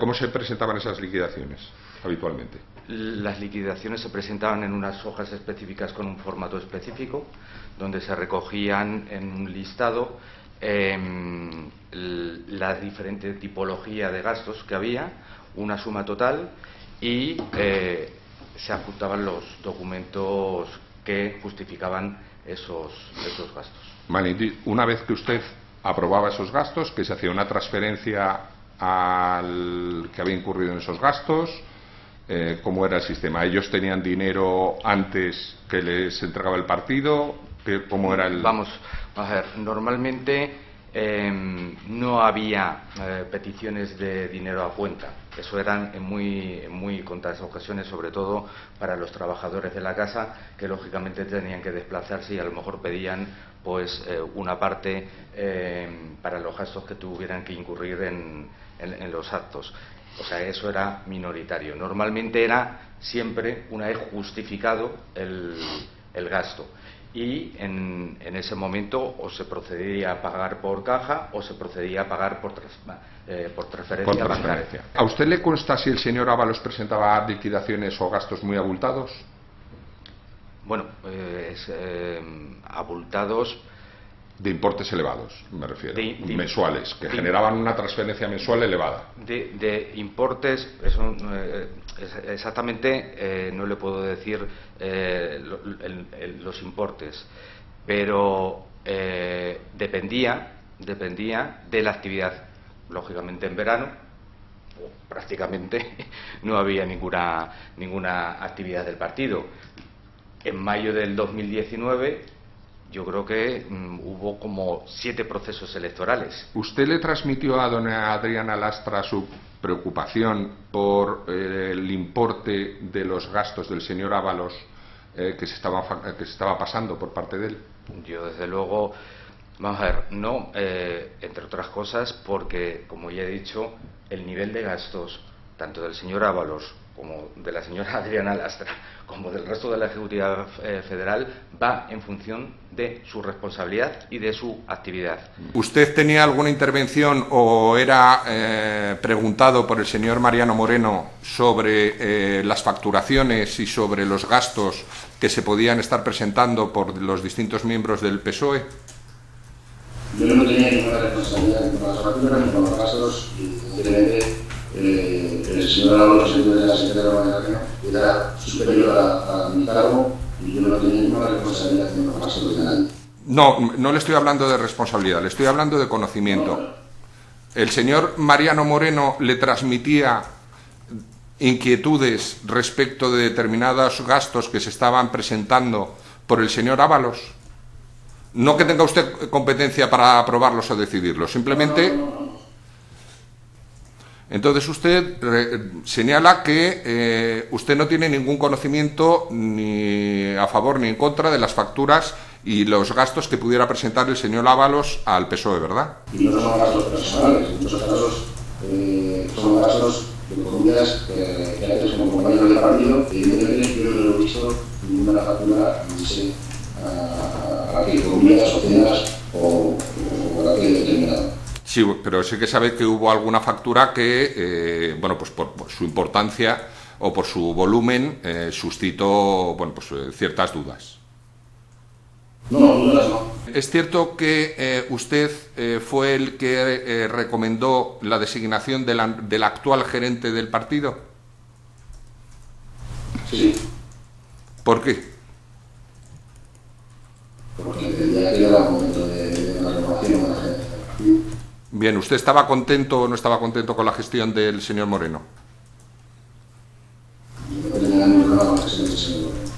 ¿Cómo se presentaban esas liquidaciones habitualmente? Las liquidaciones se presentaban en unas hojas específicas con un formato específico, donde se recogían en un listado la diferente tipología de gastos que había, una suma total, y se adjuntaban los documentos que justificaban esos gastos. Vale, una vez que usted aprobaba esos gastos, que se hacía una transferencia al que había incurrido en esos gastos, ¿cómo era el sistema? ¿Ellos tenían dinero antes que les entregaba el partido? ¿Cómo era el...? Vamos a ver, normalmente no había peticiones de dinero a cuenta. Eso eran en muy contadas ocasiones, sobre todo para los trabajadores de la casa, que lógicamente tenían que desplazarse y a lo mejor pedían pues una parte para los gastos que tuvieran que incurrir en los actos. O sea, eso era minoritario. Normalmente era siempre una vez justificado el gasto. Y en ese momento o se procedía a pagar por caja o se procedía a pagar por transferencia bancaria. ¿A usted le consta si el señor Ábalos presentaba liquidaciones o gastos muy abultados? Bueno, abultados... De importes elevados, me refiero, mensuales, que generaban una transferencia mensual elevada. De importes, eso exactamente no le puedo decir los importes, pero dependía de la actividad. Lógicamente en verano prácticamente no había ninguna actividad del partido. En mayo del 2019 yo creo que hubo como 7 procesos electorales. ¿Usted le transmitió a doña Adriana Lastra su preocupación por el importe de los gastos del señor Ábalos que se estaba pasando por parte de él? Yo, desde luego, vamos a ver, no, entre otras cosas, porque, como ya he dicho, el nivel de gastos, tanto del señor Ábalos como de la señora Adriana Lastra, como del resto de la Ejecutiva Federal, va en función de su responsabilidad y de su actividad. ¿Usted tenía alguna intervención o era preguntado por el señor Mariano Moreno sobre las facturaciones y sobre los gastos que se podían estar presentando por los distintos miembros del PSOE? Yo no tenía ninguna responsabilidad ni con las facturas ni con los gastos, y evidentemente el señor Ábalos, el de la Secretaría de Gobernación, era superior a mi cargo y yo no tenía ninguna responsabilidad en los gastos de nadie. No le estoy hablando de responsabilidad, le estoy hablando de conocimiento. ¿El señor Mariano Moreno le transmitía inquietudes respecto de determinados gastos que se estaban presentando por el señor Ábalos? No que tenga usted competencia para aprobarlos o decidirlos, simplemente... Entonces usted señala que usted no tiene ningún conocimiento ni a favor ni en contra de las facturas y los gastos que pudiera presentar el señor Ábalos al PSOE, ¿verdad? Y no son gastos personales, en muchos casos son gastos de comidas que haces como compañeros del partido, y evidentemente yo no he visto ninguna factura ni sé a qué comidas o cenas o a qué determinado. Sí, pero sí que sabe que hubo alguna factura que, bueno, pues por su importancia o por su volumen, suscitó, bueno, pues ciertas dudas. No, dudas no. ¿Es cierto que usted fue el que recomendó la designación del actual gerente del partido? Sí. ¿Por qué? Porque entendía que era el momento de una renovación de la gente del partido. Bien, ¿usted estaba contento o no estaba contento con la gestión del señor Moreno? Yo no tenía ningún problema con la gestión del señor Moreno.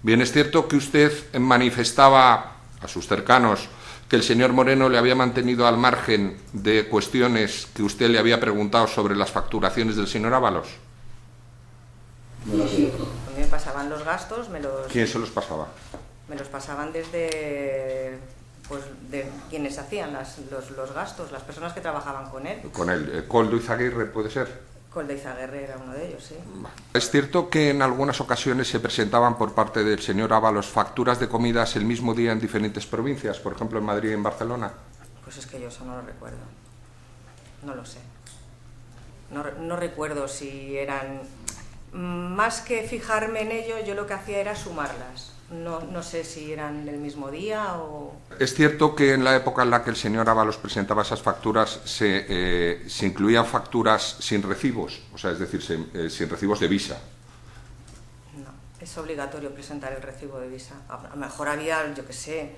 Bien, ¿es cierto que usted manifestaba a sus cercanos que el señor Moreno le había mantenido al margen de cuestiones que usted le había preguntado sobre las facturaciones del señor Ábalos? No es cierto. A mí me pasaban los gastos, ¿Quién se los pasaba? Me los pasaban desde... pues de quienes hacían los gastos, las personas que trabajaban con él. Con él. ¿Coldo Izaguirre puede ser? Coldo Izaguirre era uno de ellos, sí. ¿Es cierto que en algunas ocasiones se presentaban por parte del señor Ábalos facturas de comidas el mismo día en diferentes provincias, por ejemplo en Madrid y en Barcelona? Pues es que yo eso no lo recuerdo. No lo sé. No recuerdo si eran... Más que fijarme en ello, yo lo que hacía era sumarlas. No sé si eran del mismo día o... Es cierto que en la época en la que el señor Ábalos presentaba esas facturas se incluían facturas sin recibos, o sea, es decir, sin recibos de visa. No, es obligatorio presentar el recibo de visa. A lo mejor había, yo qué sé,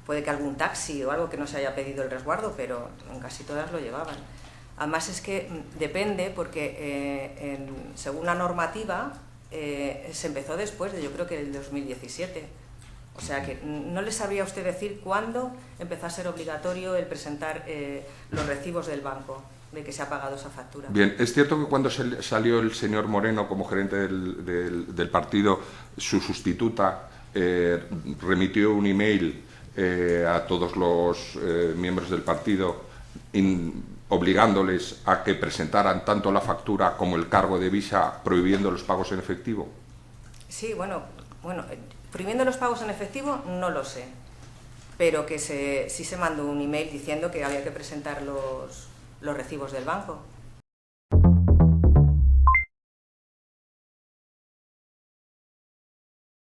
puede que algún taxi o algo que no se haya pedido el resguardo, pero en casi todas lo llevaban. Además es que depende, porque según la normativa se empezó después de, yo creo que el 2017. O sea que no le sabría usted decir cuándo empezó a ser obligatorio el presentar los recibos del banco de que se ha pagado esa factura. Bien, es cierto que cuando salió el señor Moreno como gerente del partido, su sustituta remitió un email a todos los miembros del partido obligándoles a que presentaran tanto la factura como el cargo de visa, prohibiendo los pagos en efectivo. Sí, bueno, prohibiendo los pagos en efectivo no lo sé, pero que sí se mandó un email diciendo que había que presentar los recibos del banco.